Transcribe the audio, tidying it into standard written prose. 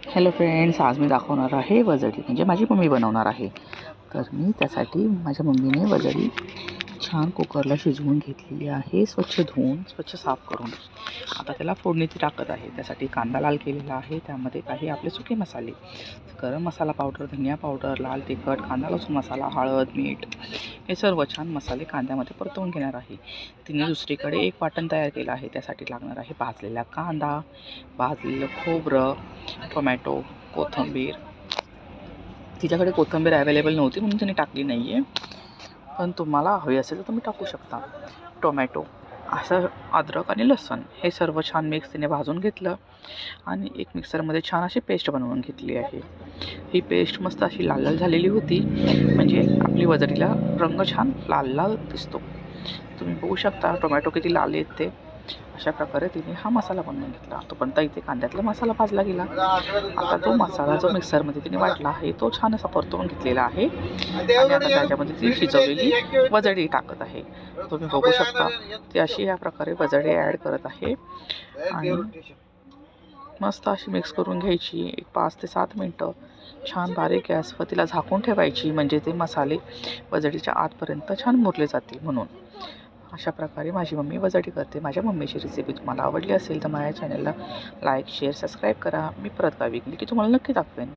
Hello friends, आज मी दाखवणार आहे वजडी, म्हणजे माझी मम्मी बनवणार आहे. तर मी त्यासाठी माझ्या मम्मीने वजडी छान कुकरला शिजवून घेतलेली आहे, स्वच्छ धुवून, स्वच्छ साफ करून. आता त्याला फोडणीची टाकत आहे. त्यासाठी कांदा लाल केलेला आहे, त्यामध्ये काही आपले सुके मसाले, गरम मसाला पावडर, धनिया पावडर, लाल तिखट, कांदा लसूण मसाला, हळद, मीठ हे सर्व छान मसाले कांद्यामध्ये परतवून घेणार आहे. तिने दुसरीकडे एक वाटण तयार केलं आहे. त्यासाठी लागणार आहे भाजलेला कांदा, भाजलेलं खोबरं, टोमॅटो, कोथिंबीर. तिच्याकडे कोथिंबीर अवेलेबल नव्हती म्हणून तिने टाकली नाही आहे, पण तुम्हाला हवी असेल तर तुम्ही टाकू शकता. टोमॅटो, असं अद्रक आणि लसूण हे सर्व छान मिक्स तिने भाजून घेतलं आणि एक मिक्सरमध्ये छान अशी पेस्ट बनवून घेतली आहे. ही पेस्ट मस्त अशी लाल लाल झालेली होती, म्हणजे आपली वजडीला रंग छान लाल लाल दिसतो. तुम्ही बघू शकता टोमॅटो किती लाल आहेत ते. अशा प्रकारे तिने हा मसाला बनवून घेतला. तोपर्यंत इथे कांद्यातला मसाला भाजला गेला. आता तो मसाला जो मिक्सरमध्ये तिने वाटला आहे तो छान असा परतवून घेतलेला आहे आणि आता त्याच्यामध्ये ती शिजवलेली वजडी टाकत आहे. तुम्ही बघू शकता ती अशी या प्रकारे वजडी ॲड करत आहे आणि मस्त अशी मिक्स करून घ्यायची. एक 5 ते 7 मिनटं छान बारीक गॅसवर तिला झाकून ठेवायची, म्हणजे ते मसाले वजडीच्या आतपर्यंत छान मुरले जातील म्हणून. अशा प्रकारे माझी मम्मी वजडी करते. माझ्या मम्मीची रेसिपी तुम्हाला आवडली असेल तर माझ्या चॅनलला लाईक, शेअर, सबस्क्राईब करा. मी परत गावी गेली की तुम्हाला नक्की दाखवेन.